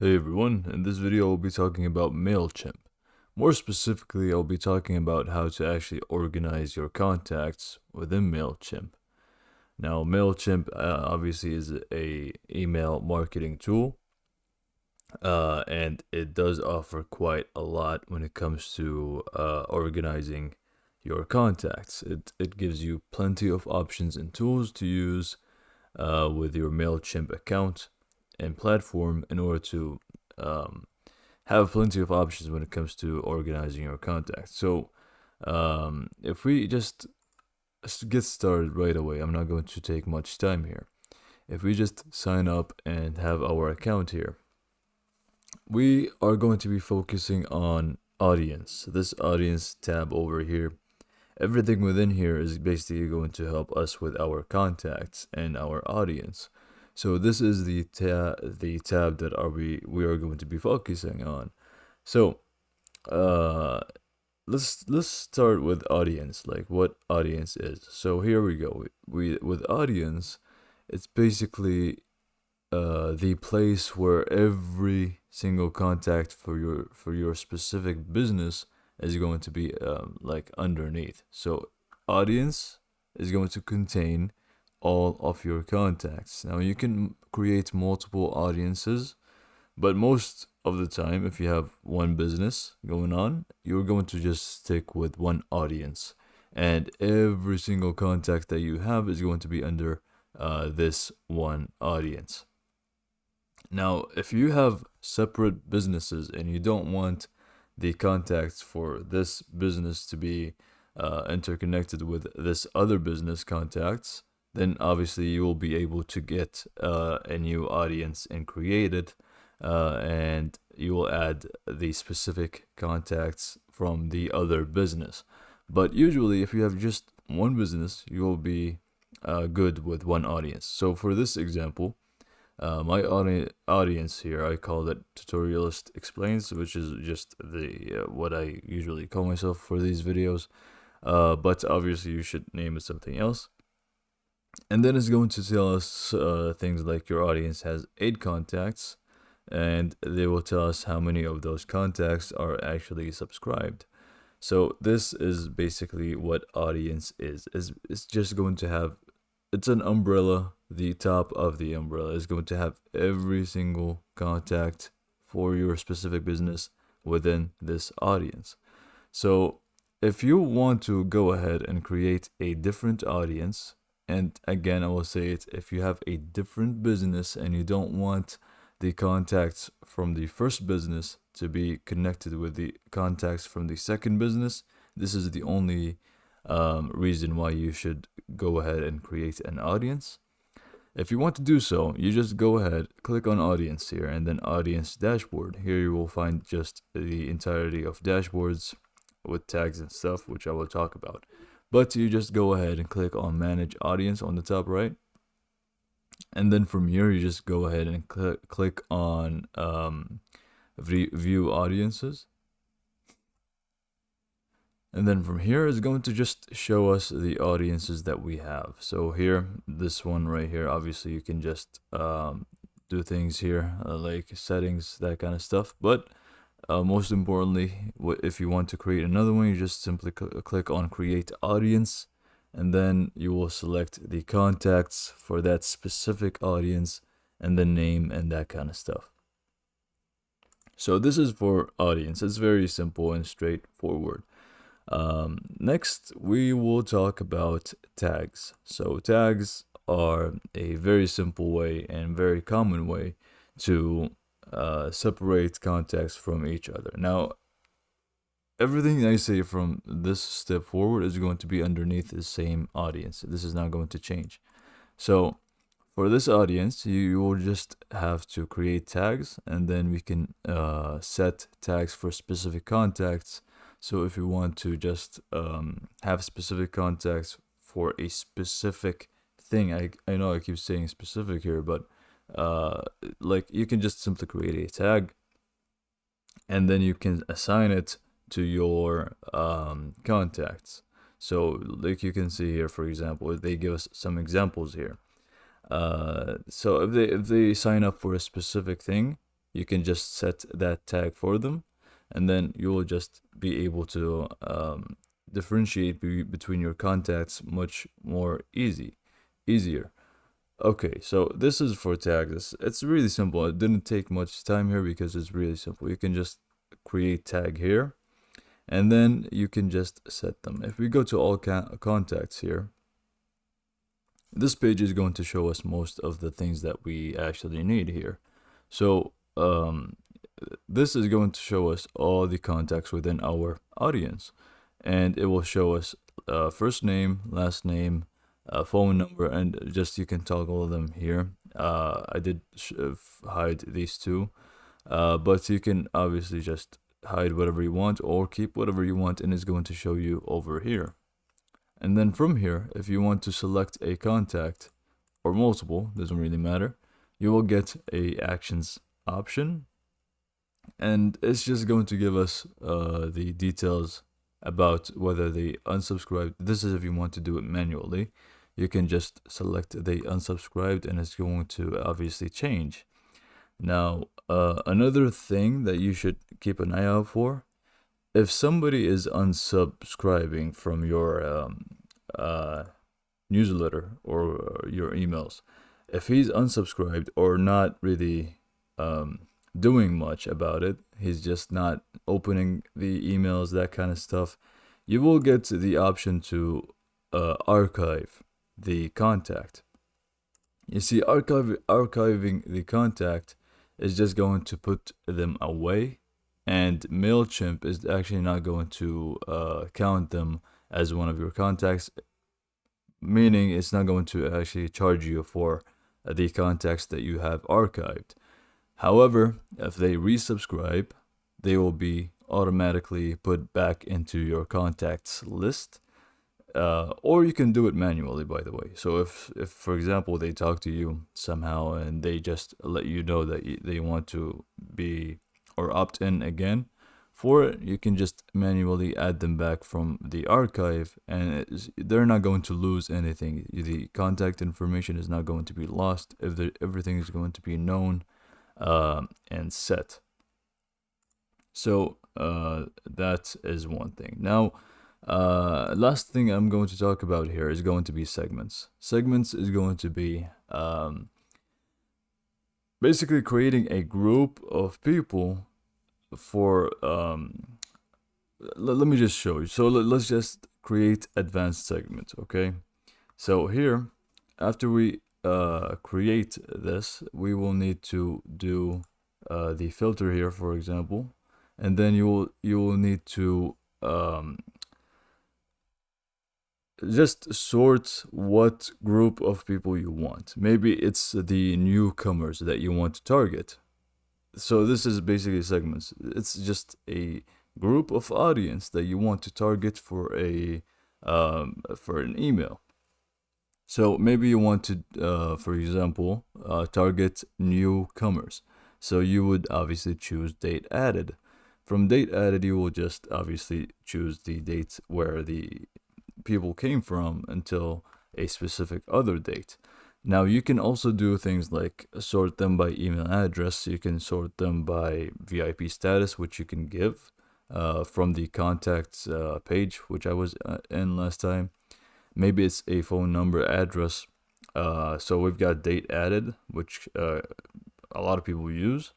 Hey everyone, in this video I'll be talking about Mailchimp. More specifically, I'll be talking about how to actually organize your contacts within Mailchimp. Now, Mailchimp obviously is a email marketing tool, and it does offer quite a lot when it comes to organizing your contacts. It gives you plenty of options and tools to use with your Mailchimp account and platform in order to um, have plenty of options when it comes to organizing your contacts. So, if we just get started right away, I'm not going to take much time here. If we just sign up and have our account here, we are going to be focusing on audience. This audience tab over here. Everything within here is basically going to help us with our contacts and our audience. So this is the tab that we are going to be focusing on. So uh let's start with audience, like what audience is. So here we go. We with audience, it's basically the place where every single contact for your specific business is going to be like underneath. So audience is going to contain all of your contacts. Now you can create multiple audiences, but most of the time, if you have one business going on, you're going to just stick with one audience. And every single contact that you have is going to be under this one audience. Now, if you have separate businesses and you don't want the contacts for this business to be interconnected with this other business contacts, then obviously you will be able to get a new audience and create it, and you will add the specific contacts from the other business. But usually, if you have just one business, you will be good with one audience. So for this example, my audience here, I call it Tutorialist Explains, which is just the what I usually call myself for these videos. But obviously, you should name it something else. And then it's going to tell us things like your audience has 8 contacts, and they will tell us how many of those contacts are actually subscribed. So this is basically what audience is. It's just going to have, it's an umbrella. The top of the umbrella is going to have every single contact for your specific business within this audience. So if you want to go ahead and create a different audience, and again, I will say it, if you have a different business and you don't want the contacts from the first business to be connected with the contacts from the second business, this is the only reason why you should go ahead and create an audience. If you want to do so, you just go ahead, click on audience here, and then audience dashboard. Here you will find just the entirety of dashboards with tags and stuff, which I will talk about. But you just go ahead and click on manage audience on the top right. And then from here, you just go ahead and click on view audiences. And then from here is going to just show us the audiences that we have. So here, this one right here, obviously you can just do things here like settings, that kind of stuff. But most importantly, if you want to create another one, you just simply click on create audience, and then you will select the contacts for that specific audience and the name and that kind of stuff. So this is for audience. It's very simple and straightforward. Next, we will talk about tags. So tags are a very simple way and very common way to separate contacts from each other. Now, everything I say from this step forward is going to be underneath the same audience. This is not going to change. So for this audience, you will just have to create tags, and then we can set tags for specific contacts. So if you want to just have specific contacts for a specific thing, I know I keep saying specific here, but like you can just simply create a tag, and then you can assign it to your contacts. So like you can see here, for example, they give us some examples here. So if they sign up for a specific thing, You can just set that tag for them, and then you will just be able to differentiate between your contacts much more easier. Okay, so this is for tags. It's really simple. It didn't take much time here because it's really simple. You can just create tag here, and then you can just set them. If we go to all contacts here, this page is going to show us most of the things that we actually need here. So this is going to show us all the contacts within our audience, and it will show us first name, last name, phone number, and just you can toggle them here. I did hide these two, but you can obviously just hide whatever you want or keep whatever you want, and it's going to show you over here. And then from here, if you want to select a contact or multiple, doesn't really matter, you will get a actions option, and it's just going to give us the details about whether they unsubscribed. This is if you want to do it manually. You can just select they unsubscribed, and it's going to obviously change. Now, another thing that you should keep an eye out for, if somebody is unsubscribing from your newsletter or your emails, if he's unsubscribed or not really doing much about it, he's just not opening the emails, that kind of stuff, you will get the option to archive the contact. You see, archiving the contact is just going to put them away, and Mailchimp is actually not going to count them as one of your contacts, meaning it's not going to actually charge you for the contacts that you have archived. However, if they resubscribe, they will be automatically put back into your contacts list. Or you can do it manually, by the way. So if for example, they talk to you somehow and they just let you know that they want to be or opt in again for it, you can just manually add them back from the archive, and they're not going to lose anything. The contact information is not going to be lost if everything is going to be known and set. So that is one thing. Now, last thing I'm going to talk about here is going to be segments. Segments is going to be basically creating a group of people for let me just show you. So let's just create advanced segments, okay? So here, after we create this, we will need to do the filter here, for example, and then you will need to just sort what group of people you want. Maybe it's the newcomers that you want to target. So this is basically segments. It's just a group of audience that you want to target for an email. So maybe you want to, for example, target newcomers. So you would obviously choose date added. From date added, you will just obviously choose the dates where the people came from until a specific other date. Now you can also do things like sort them by email address. You can sort them by VIP status, which you can give from the contacts page, which I was in last time. Maybe it's a phone number, address. So we've got date added, which a lot of people use.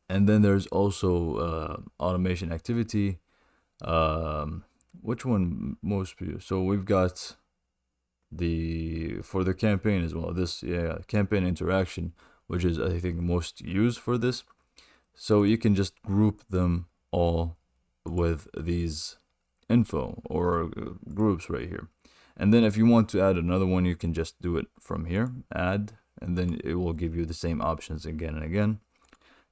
And then there's also automation activity. Which one most people? So we've got for the campaign as well. This campaign interaction, which is I think most used for this. So you can just group them all with these info or groups right here. And then if you want to add another one, you can just do it from here, add, and then it will give you the same options again and again.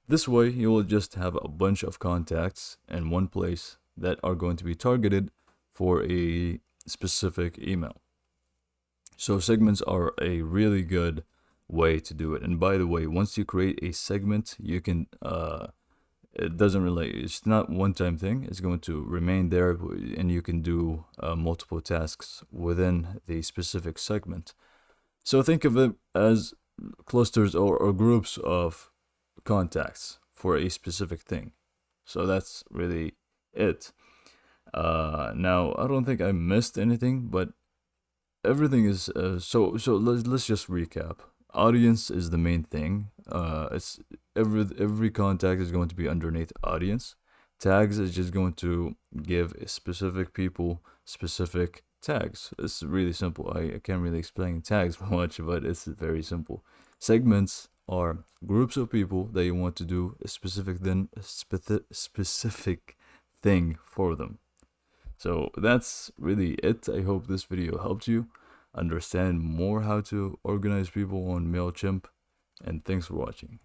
This way, you will just have a bunch of contacts in one place that are going to be targeted for a specific email. So segments are a really good way to do it. And by the way, once you create a segment, you can it's not one-time thing. It's going to remain there, and you can do multiple tasks within the specific segment. So think of it as clusters or groups of contacts for a specific thing. So that's really it. Now I don't think I missed anything, but everything is so let's just recap. Audience is the main thing. It's every contact is going to be underneath audience. Tags is just going to give specific people specific tags. It's really simple. I can't really explain tags much, but it's very simple. Segments are groups of people that you want to do a specific thing for them. So that's really it. I hope this video helped you understand more how to organize people on Mailchimp, and thanks for watching.